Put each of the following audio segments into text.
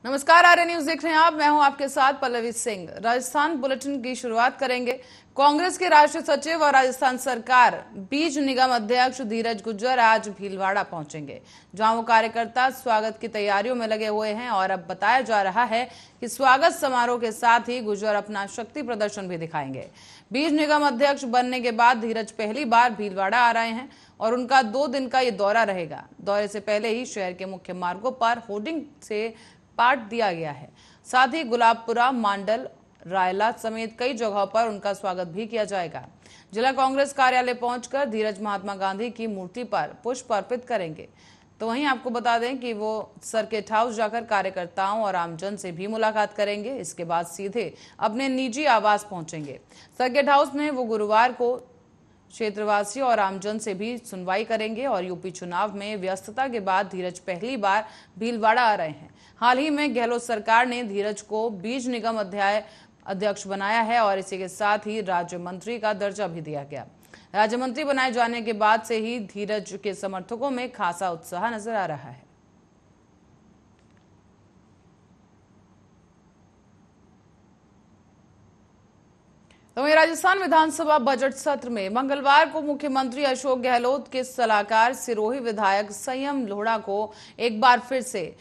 नमस्कार, आर्य न्यूज देख रहे हैं आप। मैं हूं आपके साथ पल्लवी सिंह। राजस्थान बुलेटिन की शुरुआत करेंगे। कांग्रेस के राष्ट्रीय सचिव और राजस्थान सरकार बीज निगम अध्यक्ष धीरज गुज्जर आज भीलवाड़ा पहुंचेंगे, जहां वो कार्यकर्ता स्वागत की तैयारियों में लगे हुए हैं। और अब बताया जा रहा है कि स्वागत समारोह के साथ ही गुज्जर अपना शक्ति प्रदर्शन भी दिखाएंगे। बीज निगम अध्यक्ष बनने के बाद धीरज पहली बार भीलवाड़ा आ रहे हैं और उनका 2 दिन का ये दौरा रहेगा। दौरे से पहले ही शहर के मुख्य मार्गों पर होर्डिंग से पाट दिया गया है। साथ ही गुलाबपुरा, मांडल, रायला समेत कई जगहों पर उनका स्वागत भी किया जाएगा। जिला कांग्रेस कार्यालय पहुंचकर धीरज महात्मा गांधी की मूर्ति पर पुष्प अर्पित करेंगे। तो वहीं आपको बता दें कि वो सर्किट हाउस जाकर कार्यकर्ताओं और आमजन से भी मुलाकात करेंगे। इसके बाद सीधे अपने निजी आवास पहुंचेंगे। सर्किट हाउस में वो गुरुवार को क्षेत्रवासियों और आमजन से भी सुनवाई करेंगे। और यूपी चुनाव में व्यस्तता के बाद धीरज पहली बार भीलवाड़ा आ रहे हैं। हाल ही में गहलोत सरकार ने धीरज को बीज निगम अध्यक्ष बनाया है और इसी के साथ ही राज्य मंत्री का दर्जा भी दिया गया। राज्य मंत्री बनाए जाने के बाद से ही धीरज के समर्थकों में खासा उत्साह नजर आ रहा है। तो वहीं राजस्थान विधानसभा बजट सत्र में मंगलवार को मुख्यमंत्री अशोक गहलोत के सलाहकार सिरोही विधायक संयम लोढ़ा को एक बार फिर से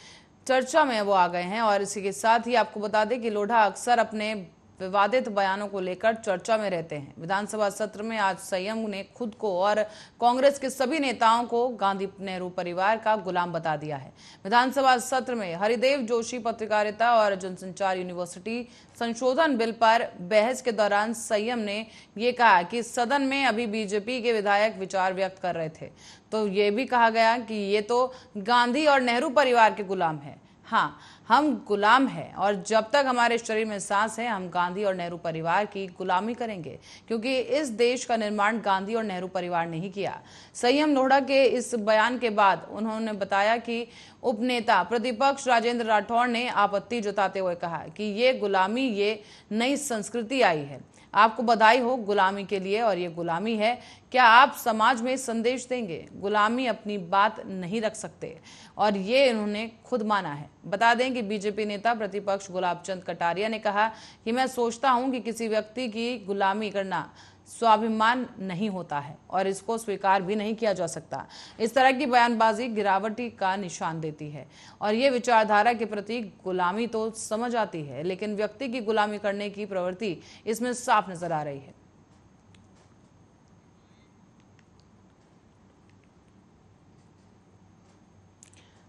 चर्चा में वो आ गए हैं। और इसी के साथ ही आपको बता दें कि लोढ़ा अक्सर अपने विवादित बयानों को लेकर चर्चा में रहते हैं। विधानसभा सत्र में आज संयम ने खुद को और कांग्रेस के सभी नेताओं को गांधी नेहरू परिवार का गुलाम बता दिया है। विधानसभा सत्र में हरिदेव जोशी पत्रकारिता और जनसंचार यूनिवर्सिटी संशोधन बिल पर बहस के दौरान संयम ने ये कहा कि सदन में अभी बीजेपी के विधायक विचार व्यक्त कर रहे थे, तो ये भी कहा गया कि ये तो गांधी और नेहरू परिवार के गुलाम है। हाँ, हम गुलाम हैं और जब तक हमारे शरीर में सांस है हम गांधी और नेहरू परिवार की गुलामी करेंगे, क्योंकि इस देश का निर्माण गांधी और नेहरू परिवार ने ही किया। संयम लोढ़ा के इस बयान के बाद उन्होंने बताया कि उपनेता प्रतिपक्ष राजेंद्र राठौड़ ने आपत्ति जताते हुए कहा कि ये गुलामी, ये नई संस्कृति आई है। आपको बधाई हो गुलामी के लिए, और ये गुलामी है। क्या आप समाज में संदेश देंगे? गुलामी अपनी बात नहीं रख सकते, और ये इन्होंने खुद माना है। बता दें कि बीजेपी नेता प्रतिपक्ष गुलाबचंद कटारिया ने कहा कि मैं सोचता हूं कि किसी व्यक्ति की गुलामी करना स्वाभिमान नहीं होता है और इसको स्वीकार भी नहीं किया जा सकता। इस तरह की बयानबाजी गिरावटी का निशान देती है और ये विचारधारा के प्रति गुलामी तो समझ आती है, लेकिन व्यक्ति की गुलामी करने की प्रवृत्ति इसमें साफ नजर आ रही है।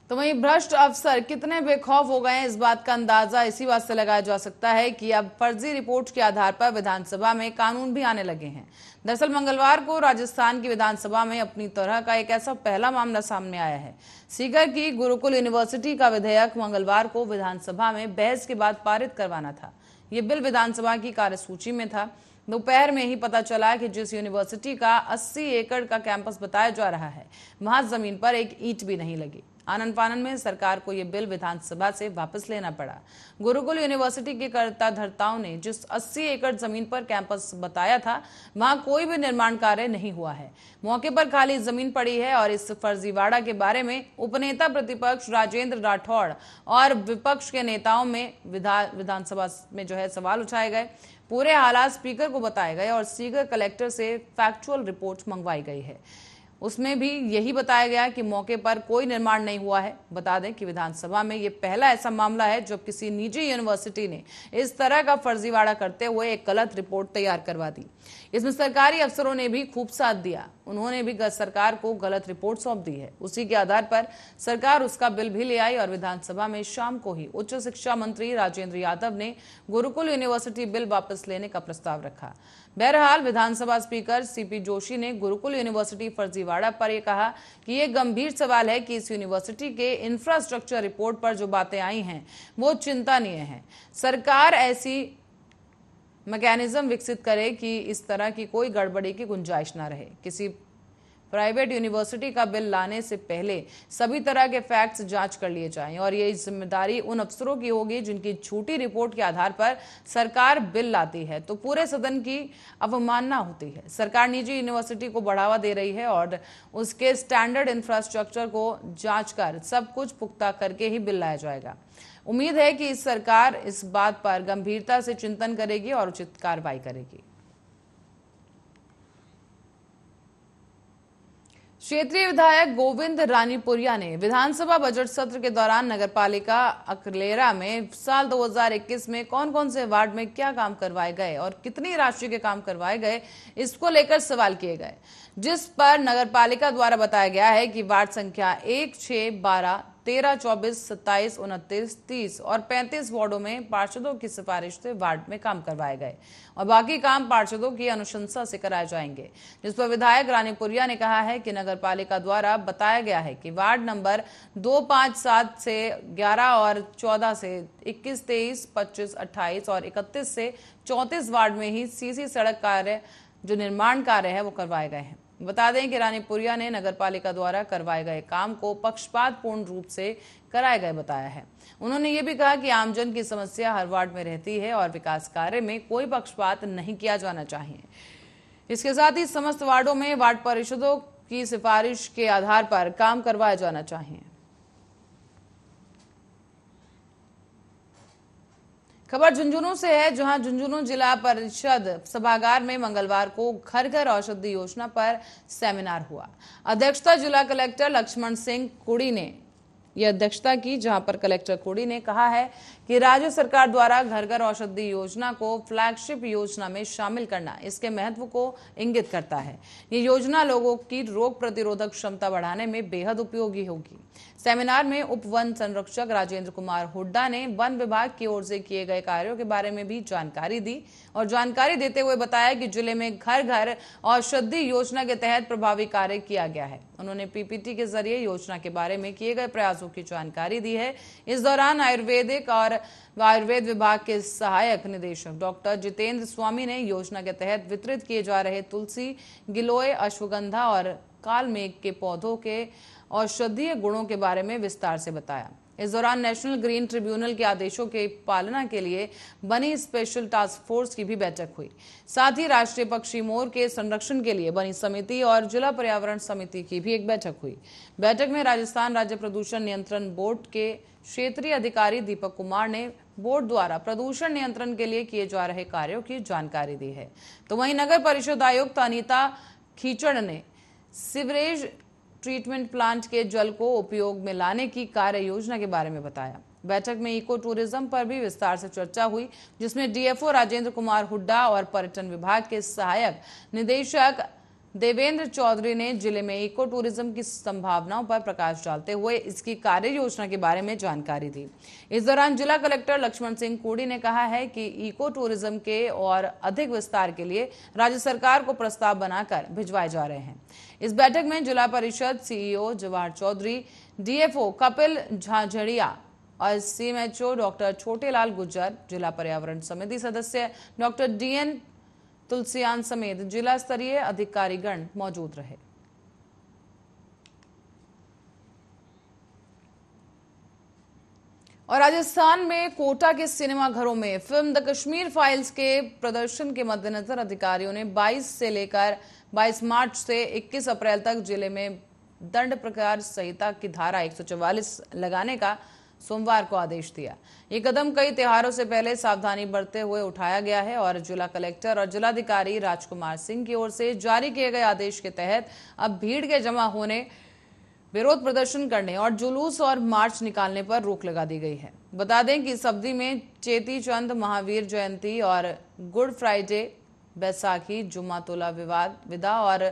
तो वहीं भ्रष्ट अफसर कितने बेखौफ हो गए हैं, इस बात का अंदाजा इसी बात से लगाया जा सकता है कि अब फर्जी रिपोर्ट के आधार पर विधानसभा में कानून भी आने लगे हैं। दरअसल मंगलवार को राजस्थान की विधानसभा में अपनी तरह का एक ऐसा पहला मामला सामने आया है। सीकर की गुरुकुल यूनिवर्सिटी का विधेयक मंगलवार को विधानसभा में बहस के बाद पारित करवाना था। ये बिल विधानसभा की कार्यसूची में था। दोपहर में ही पता चला कि जिस यूनिवर्सिटी का 80 एकड़ का कैंपस बताया जा रहा है, वहां जमीन पर एक ईंट भी नहीं लगी। आनन फानन में सरकार को यह बिल विधानसभा से वापस लेना पड़ा। गुरुकुल यूनिवर्सिटी के कर्ता धर्ताओं ने जिस 80 एकड़ जमीन पर कैंपस बताया था, वहां कोई भी निर्माण कार्य नहीं हुआ है। मौके पर खाली जमीन पड़ी है। और इस फर्जीवाड़ा के बारे में उपनेता प्रतिपक्ष राजेंद्र राठौड़ और विपक्ष के नेताओं में विधानसभा में जो है सवाल उठाए गए। पूरे हालात स्पीकर को बताए गए और सीकर कलेक्टर से फैक्चुअल रिपोर्ट मंगवाई गई है। उसमें भी यही बताया गया कि मौके पर कोई निर्माण नहीं हुआ है। बता दें कि विधानसभा में यह पहला ऐसा मामला है जब किसी निजी यूनिवर्सिटी ने इस तरह का फर्जीवाड़ा करते हुए एक गलत रिपोर्ट तैयार करवा दी। इसमें सरकारी अफसरों ने भी खूब साथ दिया। उन्होंने भी सरकार को गलत रिपोर्ट सौंप दी है। उसी के आधार पर सरकार उसका बिल भी ले आई और विधानसभा में शाम को ही उच्च शिक्षा मंत्री राजेंद्र यादव ने गुरुकुल यूनिवर्सिटी बिल वापस लेने का प्रस्ताव रखा। बहरहाल विधानसभा स्पीकर सीपी जोशी ने गुरुकुल यूनिवर्सिटी फर्जीवाड़ा पर यह कहा कि यह गंभीर सवाल है कि इस यूनिवर्सिटी के इंफ्रास्ट्रक्चर रिपोर्ट पर जो बातें आई हैं वो चिंतनीय है। सरकार ऐसी मैकेनिज्म विकसित करे कि इस तरह की कोई गड़बड़ी की गुंजाइश ना रहे। किसी प्राइवेट यूनिवर्सिटी का बिल लाने से पहले सभी तरह के फैक्ट्स जांच कर लिए जाएं और ये जिम्मेदारी उन अफसरों की होगी जिनकी झूठी रिपोर्ट के आधार पर सरकार बिल लाती है तो पूरे सदन की अवमानना होती है। सरकार निजी यूनिवर्सिटी को बढ़ावा दे रही है और उसके स्टैंडर्ड इंफ्रास्ट्रक्चर को जांच कर सब कुछ पुख्ता करके ही बिल लाया जाएगा। उम्मीद है कि इस सरकार इस बात पर गंभीरता से चिंतन करेगी और उचित कार्रवाई करेगी। क्षेत्रीय विधायक गोविंद रानीपुरिया ने विधानसभा बजट सत्र के दौरान नगरपालिका अकलेरा में साल 2021 में कौन कौन से वार्ड में क्या काम करवाए गए और कितनी राशि के काम करवाए गए इसको लेकर सवाल किए गए, जिस पर नगरपालिका द्वारा बताया गया है कि वार्ड संख्या 1, 6, 12, 13, 24, 27, 29, 30 और 35 वार्डों में पार्षदों की सिफारिश से वार्ड में काम करवाए गए और बाकी काम पार्षदों की अनुशंसा से कराए जाएंगे, जिस पर विधायक रानीपुरिया ने कहा है कि नगरपालिका द्वारा बताया गया है कि वार्ड नंबर 2, 5, 7 से 11 और 14 से 21, 23, 25, 28 और 31 से 34 वार्ड में ही सीसी सड़क कार्य जो निर्माण कार्य है वो करवाए गए हैं। बता दें कि रानीपुरिया ने नगरपालिका द्वारा करवाए गए काम को पक्षपातपूर्ण रूप से कराए गए बताया है। उन्होंने ये भी कहा कि आमजन की समस्या हर वार्ड में रहती है और विकास कार्य में कोई पक्षपात नहीं किया जाना चाहिए। इसके साथ ही समस्त वार्डों में वार्ड परिषदों की सिफारिश के आधार पर काम करवाया जाना चाहिए। खबर झुंझुनू से है, जहां झुंझुनू जिला परिषद सभागार में मंगलवार को घर घर औषधि योजना पर सेमिनार हुआ। अध्यक्षता जिला कलेक्टर लक्ष्मण सिंह कुड़ी ने यह अध्यक्षता की, जहां पर कलेक्टर कुड़ी ने कहा है कि राज्य सरकार द्वारा घर घर औषधि योजना को फ्लैगशिप योजना में शामिल करना इसके महत्व को इंगित करता है। ये योजना लोगों की रोग प्रतिरोधक क्षमता बढ़ाने में बेहद उपयोगी होगी। सेमिनार में उप वन संरक्षक राजेंद्र कुमार हुड्डा ने वन विभाग की ओर से किए गए कार्यों के बारे में भी जानकारी दी और जानकारी देते हुए बताया कि जिले में घर घर औषधि योजना के तहत प्रभावी कार्य किया गया है। उन्होंने पीपीटी के जरिए योजना के बारे में किए गए प्रयासों की जानकारी दी है। इस दौरान आयुर्वेदिक और आयुर्वेद विभाग के सहायक निदेशक डॉक्टर जितेंद्र स्वामी ने योजना के तहत वितरित किए जा रहे तुलसी, गिलोय, अश्वगंधा और कालमेघ के पौधों के औषधीय गुणों के बारे में विस्तार से बताया। इस दौरान नेशनल ग्रीन ट्रिब्यूनल के आदेशों के पालना के लिए बनी स्पेशल टास्क फोर्स की भी बैठक हुई। साथ ही राष्ट्रीय पक्षी मोर के संरक्षण के लिए बनी समिति और जिला पर्यावरण समिति की भी एक बैठक हुई। बैठक में राजस्थान राज्य प्रदूषण नियंत्रण बोर्ड के क्षेत्रीय अधिकारी दीपक कुमार ने बोर्ड द्वारा प्रदूषण नियंत्रण के लिए किए जा रहे कार्यों की जानकारी दी है। तो वहीं नगर परिषद आयुक्त अनीता खीचड़ ने सीवरेज ट्रीटमेंट प्लांट के जल को उपयोग में लाने की कार्य योजना के बारे में बताया। बैठक में इको टूरिज्म पर भी विस्तार से चर्चा हुई, जिसमें डीएफओ राजेंद्र कुमार हुड्डा और पर्यटन विभाग के सहायक निदेशक देवेंद्र चौधरी ने जिले में इको टूरिज्म की संभावनाओं पर प्रकाश डालते हुए इसकी कार्य योजना के बारे में जानकारी दी। इस दौरान जिला कलेक्टर लक्ष्मण सिंह कुड़ी ने कहा है कि इको टूरिज्म के और अधिक विस्तार के लिए राज्य सरकार को प्रस्ताव बनाकर भिजवाए जा रहे हैं। इस बैठक में जिला परिषद सीईओ जवाहर चौधरी, डीएफओ कपिल झाझड़िया और सीएमएचओ डॉक्टर छोटेलाल गुज्जर, जिला पर्यावरण समिति सदस्य डॉक्टर डीएन तुलसियान समेत जिला स्तरीय अधिकारीगण मौजूद रहे। और राजस्थान में कोटा के सिनेमा घरों में फिल्म द कश्मीर फाइल्स के प्रदर्शन के मद्देनजर अधिकारियों ने 22 से लेकर 22 मार्च से 21 अप्रैल तक जिले में दंड प्रकार संहिता की धारा 144 लगाने का सोमवार को आदेश दिया। ये कदम कई त्योहारों से पहले सावधानी बरतते हुए उठाया गया है और जिला कलेक्टर और जिलाधिकारी राजकुमार सिंह की ओर से जारी किए गए आदेश के तहत अब भीड़ के जमा होने, विरोध प्रदर्शन करने और जुलूस और मार्च निकालने पर रोक लगा दी गई है। बता दें कि इस अवधि में चेती चंद, महावीर जयंती और गुड फ्राइडे, बैसाखी, जुम्मातुल्ला विदा और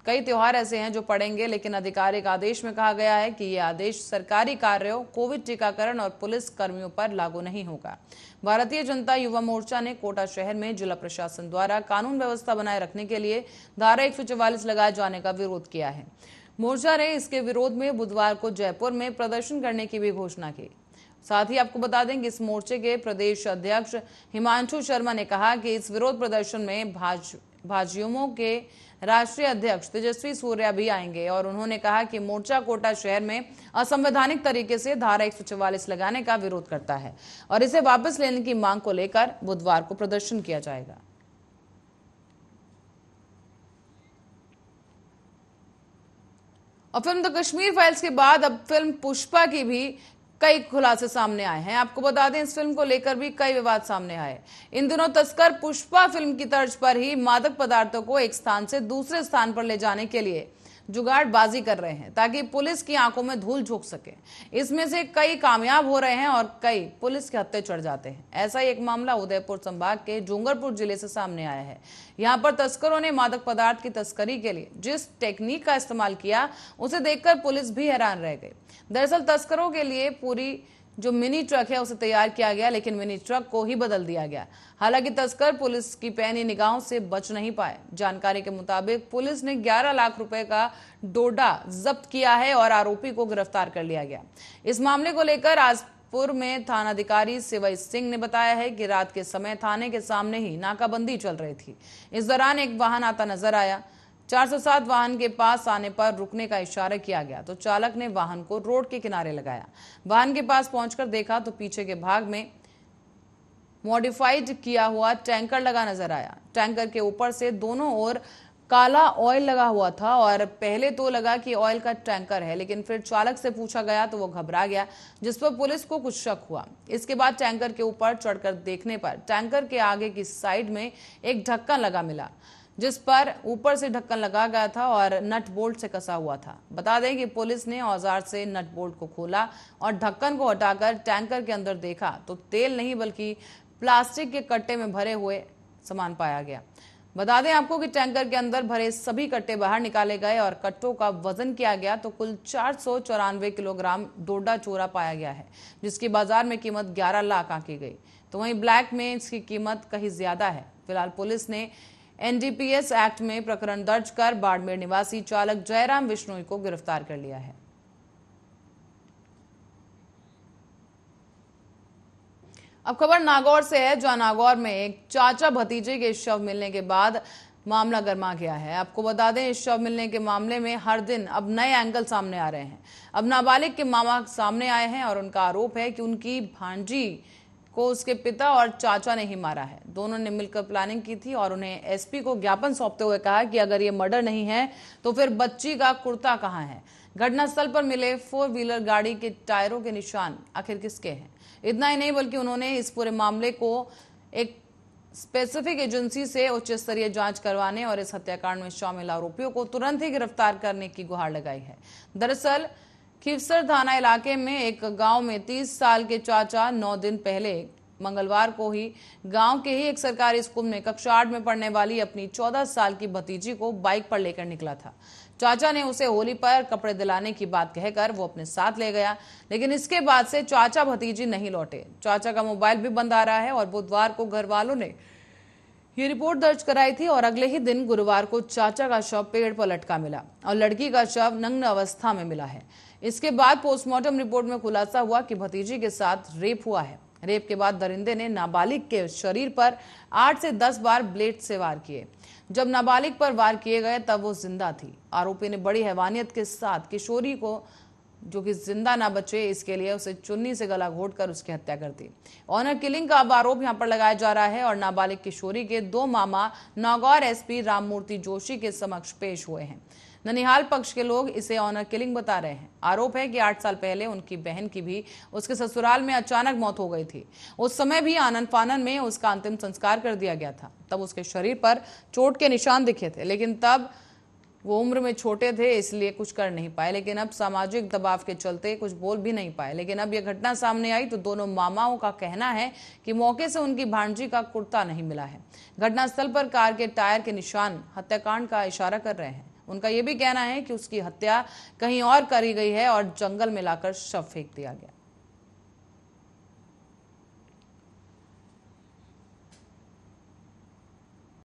कई त्योहार ऐसे हैं जो पड़ेंगे, लेकिन आधिकारिक आदेश में कहा गया है कि यह आदेश सरकारी कार्यों, कोविड टीकाकरण और पुलिस कर्मियों पर लागू नहीं होगा। भारतीय जनता युवा मोर्चा ने कोटा शहर में जिला प्रशासन द्वारा कानून व्यवस्था बनाए रखने के लिए धारा 144 लगाए जाने का विरोध किया है। मोर्चा ने इसके विरोध में बुधवार को जयपुर में प्रदर्शन करने की भी घोषणा की। साथ ही आपको बता दें कि इस मोर्चे के प्रदेश अध्यक्ष हिमांशु शर्मा ने कहा कि इस विरोध प्रदर्शन में भाजयुमो के राष्ट्रीय अध्यक्ष तेजस्वी सूर्या भी आएंगे और उन्होंने कहा कि मोर्चा कोटा शहर में असंवैधानिक तरीके से धारा 144 लगाने का विरोध करता है और इसे वापस लेने की मांग को लेकर बुधवार को प्रदर्शन किया जाएगा। और फिल्म द कश्मीर फाइल्स के बाद अब फिल्म पुष्पा की भी कई खुलासे सामने आए हैं। आपको बता दें, इस फिल्म को लेकर भी कई विवाद सामने आए। इन दिनों तस्कर पुष्पा फिल्म की तर्ज पर ही मादक पदार्थों को एक स्थान से दूसरे स्थान पर ले जाने के लिए जुगाड़बाजी कर रहे हैं ताकि पुलिस की आंखों में धूल झोंक सके। इसमें से कई कामयाब हो रहे हैं और कई पुलिस के हत्थे चढ़ जाते हैं। ऐसा ही एक मामला उदयपुर संभाग के डूंगरपुर जिले से सामने आया है। यहाँ पर तस्करों ने मादक पदार्थ की तस्करी के लिए जिस टेक्निक का इस्तेमाल किया उसे देखकर पुलिस भी हैरान रह गई। दरअसल तस्करों के लिए पूरी जो मिनी ट्रक है उसे तैयार किया गया, लेकिन मिनी ट्रक को ही बदल दिया गया। हालांकि तस्कर पुलिस की पैनी निगाहों से बच नहीं पाए। जानकारी के मुताबिक पुलिस ने 11 लाख रुपए का डोडा जब्त किया है और आरोपी को गिरफ्तार कर लिया गया। इस मामले को लेकर आजपुर में थानाधिकारी शिवई सिंह ने बताया है कि रात के समय थाने के सामने ही नाकाबंदी चल रही थी। इस दौरान एक वाहन आता नजर आया। 407 वाहन के पास आने पर रुकने का इशारा किया गया तो चालक ने वाहन को रोड के किनारे लगाया। वाहन के पास पहुंचकर देखा तो पीछे के भाग में मॉडिफाइड किया हुआ टैंकर लगा नजर आया। टैंकर के ऊपर से दोनों ओर काला ऑयल लगा हुआ था और पहले तो लगा कि ऑयल का टैंकर है, लेकिन फिर चालक से पूछा गया तो वो घबरा गया, जिस पर पुलिस को कुछ शक हुआ। इसके बाद टैंकर के ऊपर चढ़कर देखने पर टैंकर के आगे की साइड में एक ढक्कन लगा मिला, जिस पर ऊपर से ढक्कन लगा गया था और नट बोल्ट से कसा हुआ था। बता दें कि पुलिस ने औजार से नट बोल्ट को खोला और ढक्कन को हटाकर टैंकर के अंदर देखा तो तेल नहीं बल्कि प्लास्टिक के कट्टे में भरे हुए सामान पाया गया। बता दें आपको कि टैंकर के अंदर भरे सभी कट्टे बाहर निकाले गए और कट्टों का वजन किया गया तो कुल 494 किलोग्राम डोडा चूरा पाया गया है, जिसकी बाजार में कीमत 11 लाख आंकी गई। तो वहीं ब्लैक में इसकी कीमत कहीं ज्यादा है। फिलहाल पुलिस ने एनडीपीएस एक्ट में प्रकरण दर्ज कर बाड़मेर निवासी चालक जयराम विश्नोई को गिरफ्तार कर लिया है। अब खबर नागौर से है, जहां नागौर में एक चाचा भतीजे के शव मिलने के बाद मामला गर्मा गया है। आपको बता दें, इस शव मिलने के मामले में हर दिन अब नए एंगल सामने आ रहे हैं। अब नाबालिग के मामा सामने आए हैं और उनका आरोप है कि उनकी भांजी को उसके पिता और चाचा ने ही मारा है। दोनों ने मिलकर प्लानिंग की थी और उन्हें एसपी को ज्ञापन सौंपते हुए कहा कि अगर ये मर्डर नहीं है तो फिर बच्ची का कुर्ता कहां है। घटनास्थल पर मिले 4 व्हीलर गाड़ी के टायरों के निशान आखिर किसके हैं। इतना ही नहीं बल्कि उन्होंने इस पूरे मामले को एक स्पेसिफिक एजेंसी से उच्च स्तरीय जांच करवाने और इस हत्याकांड में शामिल आरोपियों को तुरंत ही गिरफ्तार करने की गुहार लगाई है। दरअसल खीवसर थाना इलाके में एक गांव में 30 साल के चाचा 9 दिन पहले मंगलवार को ही गांव के ही एक सरकारी स्कूल में कक्षा 8 में पढ़ने वाली अपनी 14 साल की भतीजी को बाइक पर लेकर निकला था। चाचा ने उसे होली पर कपड़े दिलाने की बात कहकर वो अपने साथ ले गया, लेकिन इसके बाद से चाचा भतीजी नहीं लौटे। चाचा का मोबाइल भी बंद आ रहा है और बुधवार को घर वालों ने ये रिपोर्ट दर्ज कराई थी और अगले ही दिन गुरुवार को चाचा का शव पेड़ पर लटका मिला और लड़की का शव नग्न अवस्था में मिला है। इसके बाद पोस्टमार्टम रिपोर्ट में खुलासा हुआ कि भतीजी के साथ रेप हुआ है। रेप के बाद दरिंदे ने नाबालिग के शरीर पर 8 से 10 बार ब्लेड से वार किए। जब नाबालिग पर वार किए गए तब वो जिंदा थी। आरोपी ने बड़ी हैवानियत के साथ किशोरी को, जो कि जिंदा ना बचे इसके लिए, उसे चुन्नी से गला घोंटकर उसकी हत्या कर दी। ऑनर किलिंग का अब आरोप यहां पर लगाया जा रहा है और नाबालिग किशोरी के 2 मामा नागौर एसपी राममूर्ति जोशी के समक्ष पेश हुए हैं। ननिहाल पक्ष के लोग इसे ऑनर किलिंग बता रहे हैं। आरोप है कि 8 साल पहले उनकी बहन की भी उसके ससुराल में अचानक मौत हो गई थी। उस समय भी आनन फानन में उसका अंतिम संस्कार कर दिया गया था। तब उसके शरीर पर चोट के निशान दिखे थे, लेकिन तब वो उम्र में छोटे थे इसलिए कुछ कर नहीं पाए। लेकिन अब सामाजिक दबाव के चलते कुछ बोल भी नहीं पाए। लेकिन अब यह घटना सामने आई तो दोनों मामाओं का कहना है कि मौके से उनकी भांजी का कुर्ता नहीं मिला है। घटनास्थल पर कार के टायर के निशान हत्याकांड का इशारा कर रहे हैं। उनका यह भी कहना है कि उसकी हत्या कहीं और करी गई है और जंगल में लाकर शव फेंक दिया गया।